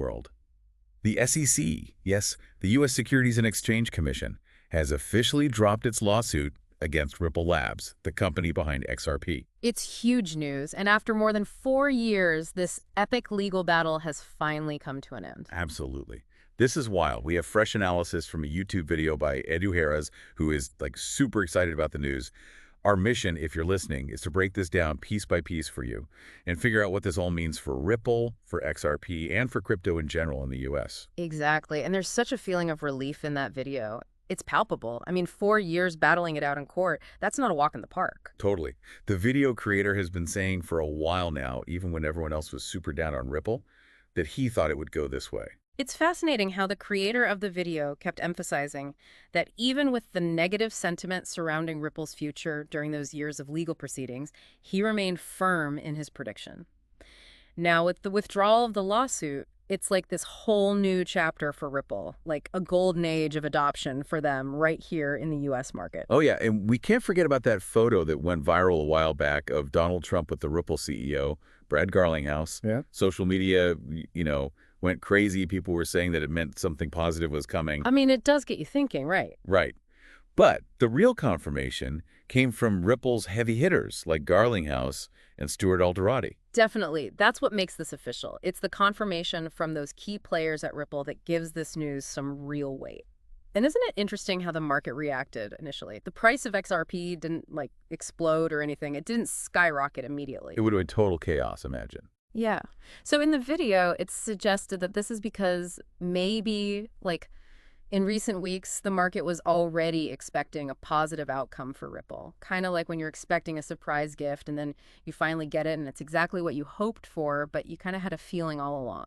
world. The SEC, yes, the U.S. Securities and Exchange Commission, has officially dropped its lawsuit against Ripple Labs, the company behind XRP. It's huge news, and after more than 4 years, this epic legal battle has finally come to an end. Absolutely. This is wild. We have fresh analysis from a YouTube video by Edu Harris, who is super excited about the news. Our mission, if you're listening, is to break this down piece by piece for you and figure out what this all means for Ripple, for XRP, and for crypto in general in the U.S. Exactly, and there's such a feeling of relief in that video. It's palpable. I mean, 4 years battling it out in court, that's not a walk in the park. Totally. The video creator has been saying for a while now, even when everyone else was super down on Ripple, that he thought it would go this way. It's fascinating how the creator of the video kept emphasizing that even with the negative sentiment surrounding Ripple's future during those years of legal proceedings, he remained firm in his prediction. Now, with the withdrawal of the lawsuit, it's like this whole new chapter for Ripple, like a golden age of adoption for them right here in the U.S. market. Oh, yeah, and we can't forget about that photo that went viral a while back of Donald Trump with the Ripple CEO, Brad Garlinghouse. Yeah. Social media, went crazy. People were saying that it meant something positive was coming. I mean, it does get you thinking, right? Right. But the real confirmation came from Ripple's heavy hitters like Garlinghouse and Stuart Alderati. Definitely. That's what makes this official. It's the confirmation from those key players at Ripple that gives this news some real weight. And isn't it interesting how the market reacted initially? The price of XRP didn't, explode or anything. It didn't skyrocket immediately. It would have been total chaos, imagine. Yeah. So in the video, it's suggested that this is because maybe, in recent weeks, the market was already expecting a positive outcome for Ripple. Kind of like when you're expecting a surprise gift and then you finally get it and it's exactly what you hoped for, but you kind of had a feeling all along.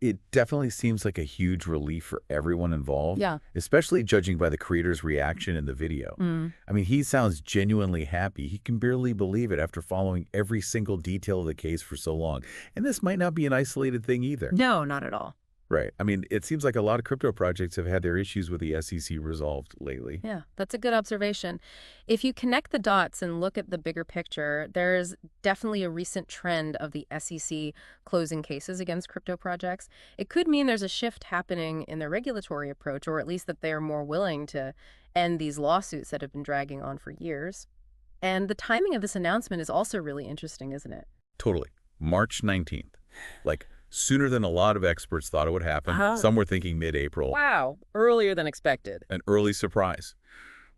It definitely seems like a huge relief for everyone involved. Yeah. Especially judging by the creator's reaction in the video. I mean, he sounds genuinely happy. He can barely believe it after following every single detail of the case for so long. And this might not be an isolated thing either. No, not at all. Right. I mean, it seems like a lot of crypto projects have had their issues with the SEC resolved lately. Yeah, that's a good observation. If you connect the dots and look at the bigger picture, there's definitely a recent trend of the SEC closing cases against crypto projects. It could mean there's a shift happening in their regulatory approach, or at least that they are more willing to end these lawsuits that have been dragging on for years. And the timing of this announcement is also really interesting, isn't it? Totally. March 19th. Sooner than a lot of experts thought it would happen. Some were thinking mid-April. Wow, earlier than expected. An early surprise.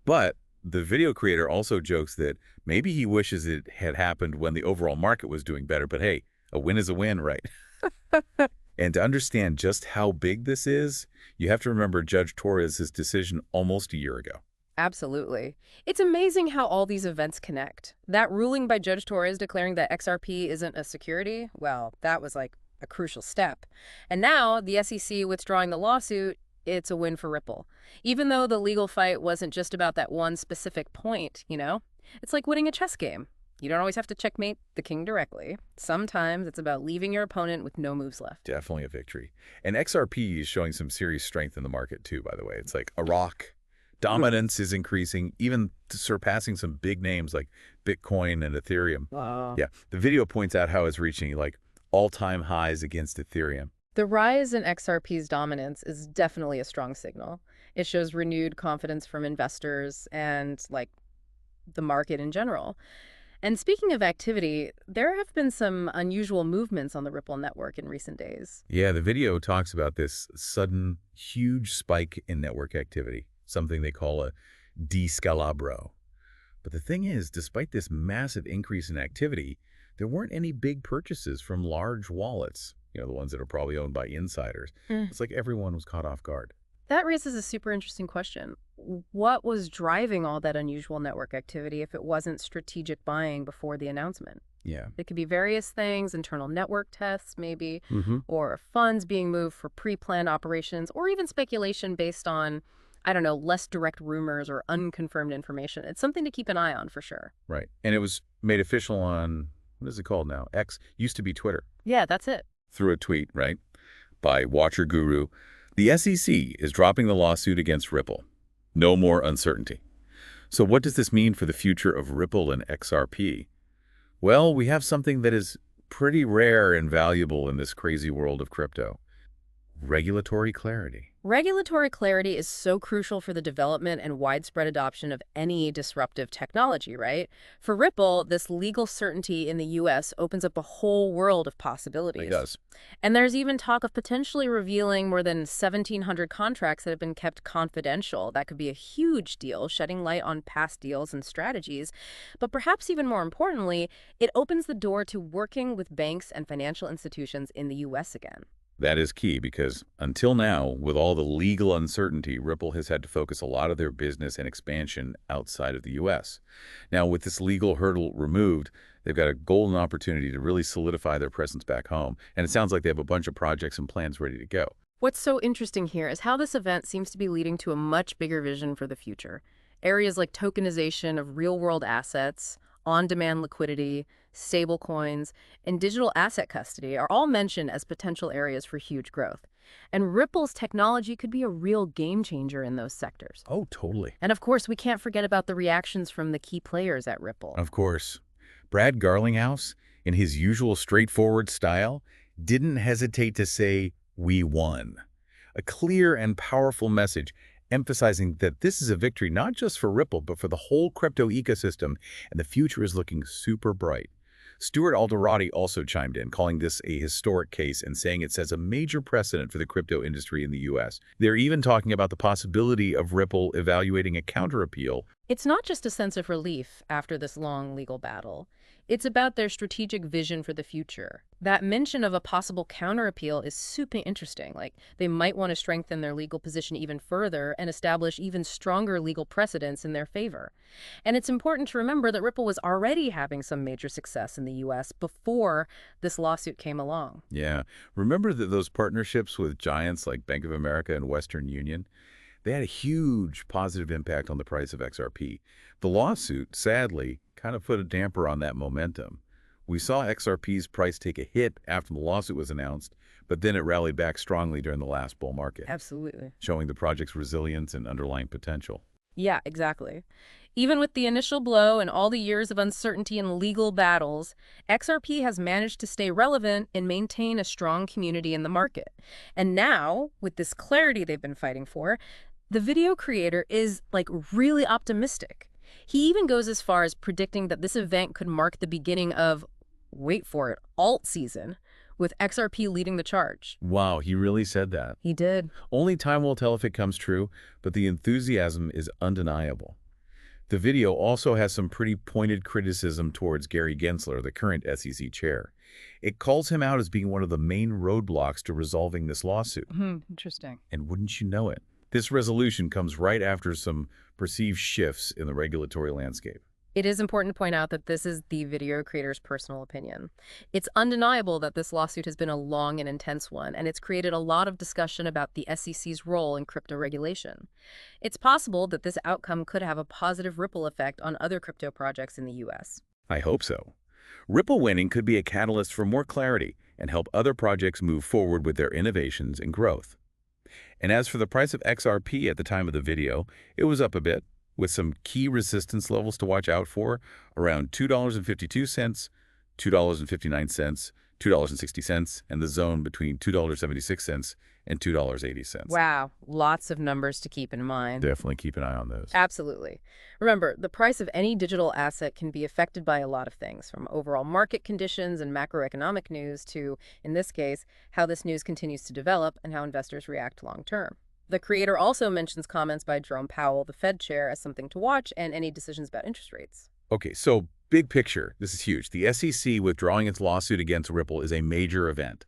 But the video creator also jokes that maybe he wishes it had happened when the overall market was doing better. But hey, a win is a win, right? And to understand just how big this is, you have to remember Judge Torres' decision almost a year ago. Absolutely. It's amazing how all these events connect. That ruling by Judge Torres declaring that XRP isn't a security, well, that was a crucial step. And now, the SEC withdrawing the lawsuit, it's a win for Ripple. Even though the legal fight wasn't just about that one specific point, It's like winning a chess game. You don't always have to checkmate the king directly. Sometimes it's about leaving your opponent with no moves left. Definitely a victory. And XRP is showing some serious strength in the market too, by the way. It's like a rock. Dominance is increasing, even surpassing some big names like Bitcoin and Ethereum. Yeah, the video points out how it's reaching all-time highs against Ethereum. The rise in XRP's dominance is definitely a strong signal. It shows renewed confidence from investors and, the market in general. And speaking of activity, there have been some unusual movements on the Ripple network in recent days. Yeah, the video talks about this sudden, huge spike in network activity, something they call a descalabro. But the thing is, despite this massive increase in activity, there weren't any big purchases from large wallets, the ones that are probably owned by insiders. It's like everyone was caught off guard. That raises a super interesting question. What was driving all that unusual network activity if it wasn't strategic buying before the announcement? Yeah. It could be various things, internal network tests maybe, or funds being moved for pre-planned operations, or even speculation based on, less direct rumors or unconfirmed information. It's something to keep an eye on for sure. Right. And it was made official on, what is it called now? X, used to be Twitter. Yeah, that's it. Through a tweet, right, by Watcher Guru. The SEC is dropping the lawsuit against Ripple. No more uncertainty. So what does this mean for the future of Ripple and XRP? Well, we have something that is pretty rare and valuable in this crazy world of crypto. Regulatory clarity. Regulatory clarity is so crucial for the development and widespread adoption of any disruptive technology, right? For Ripple, this legal certainty in the U.S. opens up a whole world of It possibilities. does. And there's even talk of potentially revealing more than 1,700 contracts that have been kept confidential. That could be a huge deal, shedding light on past deals and strategies. But perhaps even more importantly, it opens the door to working with banks and financial institutions in the U.S. again. That is key because until now, with all the legal uncertainty, Ripple has had to focus a lot of their business and expansion outside of the U.S. Now, with this legal hurdle removed, they've got a golden opportunity to really solidify their presence back home. And it sounds like they have a bunch of projects and plans ready to go. What's so interesting here is how this event seems to be leading to a much bigger vision for the future. Areas like tokenization of real-world assets, on-demand liquidity, stablecoins, and digital asset custody are all mentioned as potential areas for huge growth. And Ripple's technology could be a real game changer in those sectors. Oh, totally. And of course, we can't forget about the reactions from the key players at Ripple. Of course. Brad Garlinghouse, in his usual straightforward style, didn't hesitate to say, "We won." A clear and powerful message emphasizing that this is a victory not just for Ripple, but for the whole crypto ecosystem, and the future is looking super bright. Stuart Alderati also chimed in, calling this a historic case and saying it sets a major precedent for the crypto industry in the U.S. They're even talking about the possibility of Ripple evaluating a counter-appeal. It's not just a sense of relief after this long legal battle. It's about their strategic vision for the future. That mention of a possible counter-appeal is super interesting. Like, they might want to strengthen their legal position even further and establish even stronger legal precedents in their favor. And it's important to remember that Ripple was already having some major success in the U.S. before this lawsuit came along. Yeah. Remember that those partnerships with giants like Bank of America and Western Union? They had a huge positive impact on the price of XRP. The lawsuit, sadly, kind of put a damper on that momentum. We saw XRP's price take a hit after the lawsuit was announced, but then it rallied back strongly during the last bull market, Absolutely. showing the project's resilience and underlying potential. Yeah, exactly. Even with the initial blow and all the years of uncertainty and legal battles, XRP has managed to stay relevant and maintain a strong community in the market. And now, with this clarity they've been fighting for, the video creator is, like, really optimistic. He even goes as far as predicting that this event could mark the beginning of, wait for it, alt season, with XRP leading the charge. Wow, he really said that. He did. Only time will tell if it comes true, but the enthusiasm is undeniable. The video also has some pretty pointed criticism towards Gary Gensler, the current SEC chair. It calls him out as being one of the main roadblocks to resolving this lawsuit. Interesting. And wouldn't you know it, this resolution comes right after some perceived shifts in the regulatory landscape. It is important to point out that this is the video creator's personal opinion. It's undeniable that this lawsuit has been a long and intense one, and it's created a lot of discussion about the SEC's role in crypto regulation. It's possible that this outcome could have a positive ripple effect on other crypto projects in the U.S. I hope so. Ripple winning could be a catalyst for more clarity and help other projects move forward with their innovations and growth. And as for the price of XRP at the time of the video, it was up a bit, with some key resistance levels to watch out for, around $2.52, $2.59, $2.60, and the zone between $2.76 and $2.80. Wow, lots of numbers to keep in mind. Definitely keep an eye on those. Absolutely. Remember, the price of any digital asset can be affected by a lot of things, from overall market conditions and macroeconomic news to, in this case, how this news continues to develop and how investors react long term. The creator also mentions comments by Jerome Powell, the Fed chair, as something to watch, and any decisions about interest rates. Okay, so big picture, this is huge. The SEC withdrawing its lawsuit against Ripple is a major event.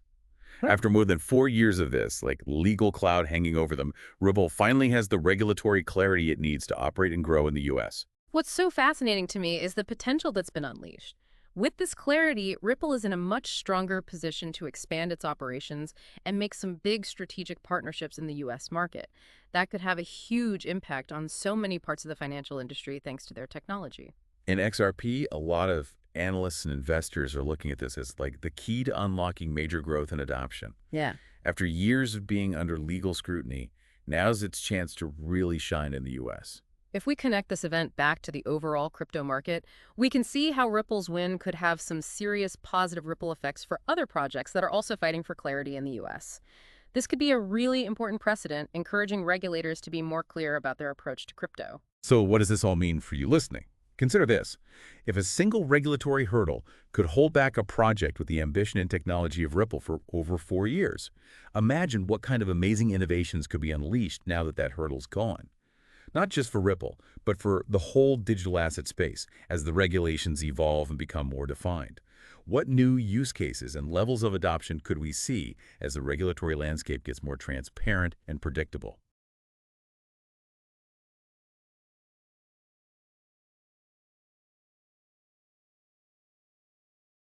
After more than 4 years of this, like legal cloud hanging over them, Ripple finally has the regulatory clarity it needs to operate and grow in the U.S. What's so fascinating to me is the potential that's been unleashed. With this clarity, Ripple is in a much stronger position to expand its operations and make some big strategic partnerships in the U.S. market. That could have a huge impact on so many parts of the financial industry thanks to their technology. In XRP, a lot of analysts and investors are looking at this as like the key to unlocking major growth and adoption. Yeah. After years of being under legal scrutiny, now's its chance to really shine in the U.S. If we connect this event back to the overall crypto market, we can see how Ripple's win could have some serious positive ripple effects for other projects that are also fighting for clarity in the U.S. This could be a really important precedent, encouraging regulators to be more clear about their approach to crypto. So what does this all mean for you listening? Consider this. If a single regulatory hurdle could hold back a project with the ambition and technology of Ripple for over 4 years, imagine what kind of amazing innovations could be unleashed now that that hurdle's gone. Not just for Ripple, but for the whole digital asset space as the regulations evolve and become more defined. What new use cases and levels of adoption could we see as the regulatory landscape gets more transparent and predictable?